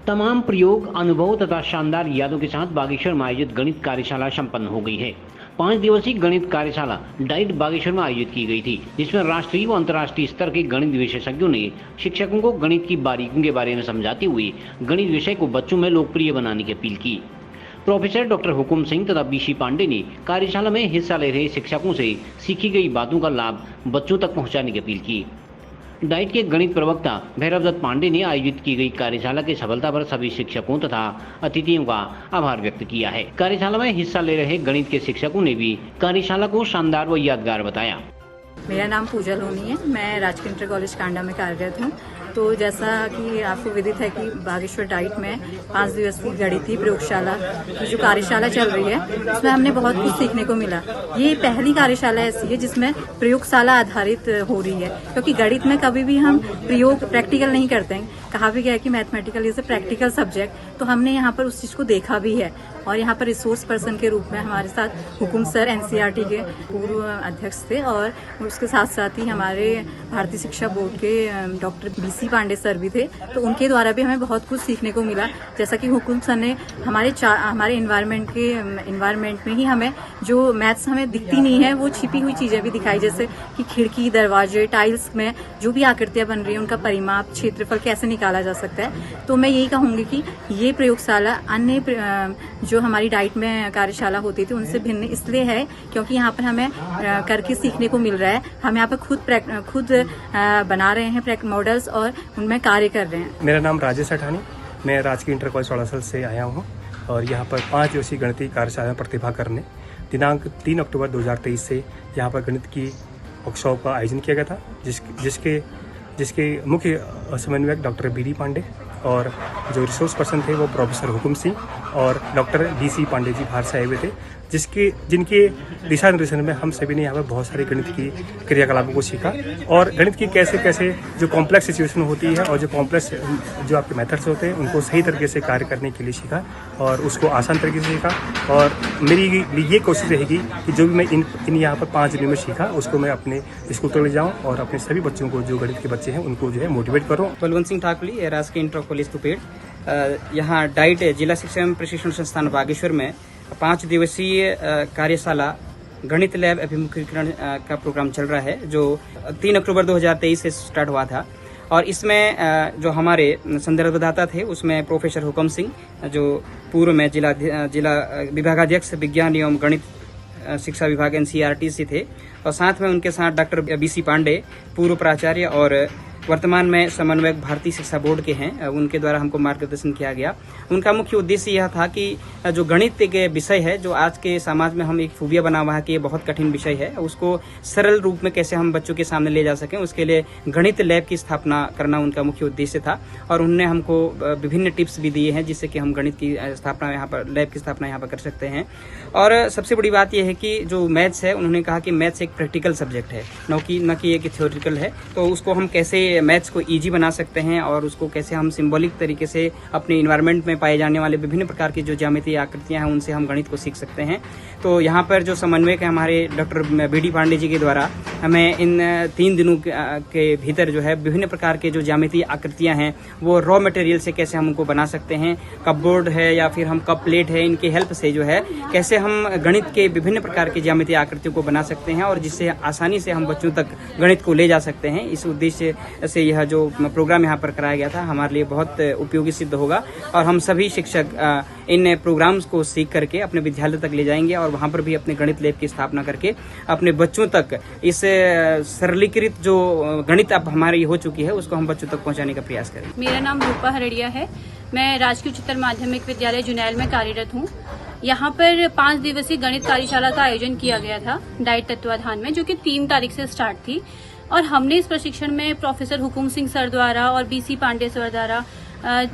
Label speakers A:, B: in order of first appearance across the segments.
A: तमाम प्रयोग, अनुभव तथा शानदार यादों के साथ बागेश्वर में आयोजित गणित कार्यशाला संपन्न हो गई है। 5 दिवसीय गणित कार्यशाला डाइट बागेश्वर में आयोजित की गई थी, जिसमें राष्ट्रीय व अंतर्राष्ट्रीय स्तर के गणित विशेषज्ञों ने शिक्षकों को गणित की बारीकियों के बारे में समझाते हुए गणित विषय को बच्चों में लोकप्रिय बनाने की अपील की। प्रोफेसर डॉक्टर हुकुम सिंह तथा बीसी पांडे ने कार्यशाला में हिस्सा ले रहे शिक्षकों से सीखी गई बातों का लाभ बच्चों तक पहुंचाने की अपील की। डाइट के गणित प्रवक्ता भैरवदत्त पांडे ने आयोजित की गई कार्यशाला की सफलता पर सभी शिक्षकों तथा अतिथियों का आभार व्यक्त किया है। कार्यशाला में हिस्सा ले रहे गणित के शिक्षकों ने भी कार्यशाला को शानदार व यादगार बताया।
B: मेरा नाम पूजा लोनी है, मैं राजकीय इंटर कॉलेज कांडा में कार्यरत हूँ। तो जैसा कि आपको विदित है कि बागेश्वर डाइट में 5 दिवसीय गणितीय प्रयोगशाला की जो कार्यशाला चल रही है, उसमें हमने बहुत कुछ सीखने को मिला। ये पहली कार्यशाला ऐसी है जिसमें प्रयोगशाला आधारित हो रही है, क्योंकि गणित में कभी भी हम प्रयोग प्रैक्टिकल नहीं करते हैं। कहा भी गया है कि mathematical is a practical subject, तो हमने यहाँ पर उस चीज को देखा भी है। और यहाँ पर रिसोर्स पर्सन के रूप में हमारे साथ हुकुम सर एनसीईआरटी के पूर्व अध्यक्ष थे, और उसके साथ साथ ही हमारे भारतीय शिक्षा बोर्ड के डॉक्टर बीसी पांडे सर भी थे। तो उनके द्वारा भी हमें बहुत कुछ सीखने को मिला। जैसा कि हुकुम सर ने हमारे इन्वायरमेंट में ही हमें जो मैथ्स हमें दिखती नहीं है, वो छिपी हुई चीजें भी दिखाई, जैसे कि खिड़की, दरवाजे, टाइल्स में जो भी आकृतियां बन रही है, उनका परिमाप, क्षेत्रफल कैसे निकाला जा सकता है। तो मैं यही कहूंगी कि ये प्रयोगशाला अन्य जो हमारी डाइट में कार्यशाला होती थी उनसे भिन्न इसलिए है क्योंकि यहाँ पर हमें करके सीखने को मिल रहा है। हम यहाँ पर खुद बना रहे हैं मॉडल्स और उनमें कार्य कर रहे हैं।
C: मेरा नाम राजेश अठानी, मैं राजकीय इंटर कॉलेज सोलासल से आया हूँ और यहाँ पर 5 दिवसीय गणितीय कार्यशाला में प्रतिभा करने दिनांक 3 अक्टूबर 2023 से यहाँ पर गणित की वर्कशॉप का आयोजन किया गया था, जिसके मुख्य समन्वयक डॉक्टर बीडी पांडे और जो रिसोर्स पर्सन थे वो प्रोफेसर हुकुम सिंह और डॉक्टर बीसी पांडे जी बाहर से आए हुए थे, जिनके दिशा निर्देशन में हम सभी ने यहाँ पर बहुत सारे गणित की क्रियाकलापों को सीखा और गणित की कैसे जो कॉम्प्लेक्स सिचुएशन होती है और जो कॉम्प्लेक्स जो आपके मेथड्स होते हैं उनको सही तरीके से कार्य करने के लिए सीखा और उसको आसान तरीके से सीखा। और मेरी ये कोशिश रहेगी कि जो भी मैं इन यहाँ पर 5 दिनों में सीखा उसको मैं अपने स्कूल तक ले जाऊँ और अपने सभी बच्चों को जो गणित के बच्चे हैं उनको जो है मोटिवेट करूँ।
D: बलवंत सिंह ठाकुर, राजकीय इंटर कॉलेज तुपेड़, यहाँ डाइट जिला शिक्षा एवं प्रशिक्षण संस्थान बागेश्वर में 5 दिवसीय कार्यशाला गणित लैब अभिमुखीकरण का प्रोग्राम चल रहा है, जो 3 अक्टूबर 2023 से स्टार्ट हुआ था। और इसमें जो हमारे संदर्भदाता थे उसमें प्रोफेसर हुकुम सिंह जो पूर्व में जिला विभागाध्यक्ष विज्ञान एवं गणित शिक्षा विभाग एनसीईआरटी से थे, और साथ में उनके साथ डॉक्टर बीसी पांडे पूर्व प्राचार्य और वर्तमान में समन्वयक भारतीय शिक्षा बोर्ड के हैं, उनके द्वारा हमको मार्गदर्शन किया गया। उनका मुख्य उद्देश्य यह था कि जो गणित के विषय है, जो आज के समाज में हम एक खूबिया बना हुआ है कि ये बहुत कठिन विषय है, उसको सरल रूप में कैसे हम बच्चों के सामने ले जा सकें, उसके लिए गणित लैब की स्थापना करना उनका मुख्य उद्देश्य था। और उन्होंने हमको विभिन्न टिप्स भी दिए हैं जिससे कि हम गणित की स्थापना यहाँ पर, लैब की स्थापना यहाँ पर कर सकते हैं। और सबसे बड़ी बात यह है कि जो मैथ्स है, उन्होंने कहा कि मैथ्स एक प्रैक्टिकल सब्जेक्ट है, न कि एक थ्योरेटिकल है। तो उसको हम कैसे मैथ्स को इजी बना सकते हैं और उसको कैसे हम सिंबॉलिक तरीके से अपने इन्वायरमेंट में पाए जाने वाले विभिन्न प्रकार की जो ज्यामितीय आकृतियां हैं उनसे हम गणित को सीख सकते हैं। तो यहाँ पर जो समन्वयक है हमारे डॉक्टर बीडी पांडे जी के द्वारा हमें इन 3 दिनों के भीतर जो है विभिन्न प्रकार के जो ज्यामितीय आकृतियां हैं वो रॉ मटेरियल से कैसे हम उनको बना सकते हैं, कप बोर्ड है या फिर हम कप प्लेट है, इनकी हेल्प से जो है कैसे हम गणित के विभिन्न प्रकार की ज्यामितीय आकृतियों को बना सकते हैं और जिससे आसानी से हम बच्चों तक गणित को ले जा सकते हैं। इस उद्देश्य से यह जो प्रोग्राम यहाँ पर कराया गया था हमारे लिए बहुत उपयोगी सिद्ध होगा और हम सभी शिक्षक इन प्रोग्राम्स को सीख करके अपने विद्यालय तक ले जाएंगे और वहाँ पर भी अपने गणित लैब की स्थापना करके अपने बच्चों तक इस सरलीकृत जो गणित अब हमारी हो चुकी है उसको हम बच्चों तक पहुँचाने का प्रयास करें।
E: मेरा नाम रूपा हरड़िया है, मैं राजकीय उच्चतर माध्यमिक विद्यालय जुनैल में कार्यरत हूँ। यहाँ पर 5 दिवसीय गणित कार्यशाला का आयोजन किया गया था डाइट तत्वाधान में, जो कि 3 तारीख से स्टार्ट थी। और हमने इस प्रशिक्षण में प्रोफेसर हुकुम सिंह सर द्वारा और बीसी पांडे सर द्वारा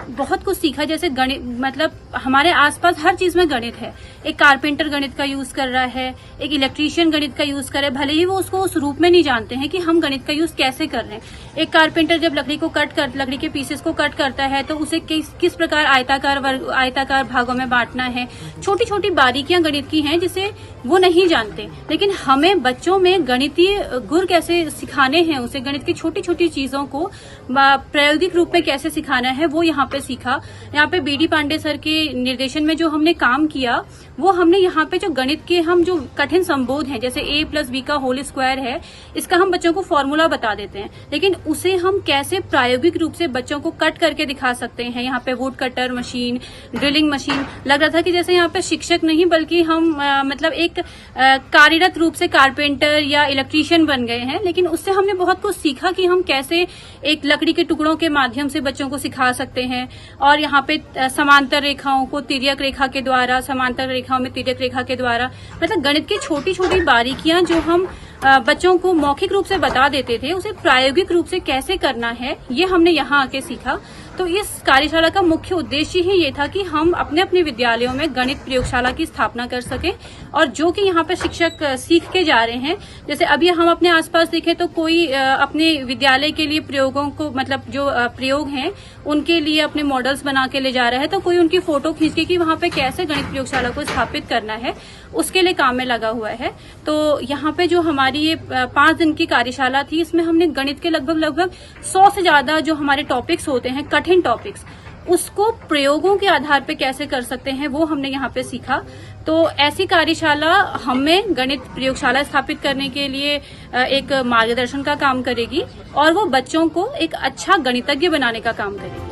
E: बहुत कुछ सीखा। जैसे गणित, मतलब हमारे आसपास हर चीज में गणित है। एक कारपेंटर गणित का यूज कर रहा है, एक इलेक्ट्रीशियन गणित का यूज कर रहा है, भले ही वो उसको उस रूप में नहीं जानते हैं कि हम गणित का यूज कैसे कर रहे हैं। एक कारपेंटर जब लकड़ी के पीसेस को कट करता है तो उसे किस प्रकार आयताकार भागों में बांटना है, छोटी छोटी बारीकियां गणित की हैं जिसे वो नहीं जानते। लेकिन हमें बच्चों में गणितीय गुर कैसे सिखाने हैं, उसे गणित की छोटी छोटी चीजों को प्रायोगिक रूप में कैसे सिखाना है वो यहाँ पे सीखा। यहाँ पे बीडी पांडे सर के निर्देशन में जो हमने काम किया वो हमने यहाँ पे जो गणित के हम जो कठिन संबोध हैं, जैसे a+b² है, इसका हम बच्चों को फॉर्मूला बता देते हैं, लेकिन उसे हम कैसे प्रायोगिक रूप से बच्चों को कट करके दिखा सकते हैं। यहाँ पे would cutter machine, drilling machine, लग रहा था कि जैसे यहाँ पे शिक्षक नहीं बल्कि हम मतलब एक कार्यरत रूप से कारपेंटर या इलेक्ट्रीशियन बन गए हैं। लेकिन उससे हमने बहुत कुछ सीखा कि हम कैसे एक लकड़ी के टुकड़ों के माध्यम से बच्चों को सिखा सकते हैं, और यहाँ पे समांतर रेखाओं को तिर्यक रेखा के द्वारा, समांतर रेखाओं में तिर्यक रेखा के द्वारा, मतलब गणित की छोटी छोटी बारीकियां जो हम बच्चों को मौखिक रूप से बता देते थे, उसे प्रायोगिक रूप से कैसे करना है, ये हमने यहाँ आके सीखा। तो इस कार्यशाला का मुख्य उद्देश्य ही ये था कि हम अपने अपने विद्यालयों में गणित प्रयोगशाला की स्थापना कर सकें, और जो कि यहाँ पे शिक्षक सीख के जा रहे हैं, जैसे अभी हम अपने आसपास देखें तो कोई अपने विद्यालय के लिए प्रयोगों को, मतलब जो प्रयोग हैं उनके लिए अपने मॉडल्स बना के ले जा रहा है, तो कोई उनकी फोटो खींच के कि वहाँ पे कैसे गणित प्रयोगशाला को स्थापित करना है, उसके लिए काम में लगा हुआ है। तो यहाँ पे जो हमारी ये 5 दिन की कार्यशाला थी, इसमें हमने गणित के लगभग 100 से ज्यादा जो हमारे टॉपिक्स होते हैं, कठिन टॉपिक्स, उसको प्रयोगों के आधार पे कैसे कर सकते हैं वो हमने यहाँ पे सीखा। तो ऐसी कार्यशाला हमें गणित प्रयोगशाला स्थापित करने के लिए एक मार्गदर्शन का काम करेगी, और वो बच्चों को एक अच्छा गणितज्ञ बनाने का काम करेगी।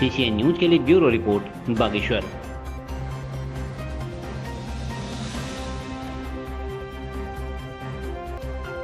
A: CCN न्यूज के लिए ब्यूरो रिपोर्ट बागेश्वर।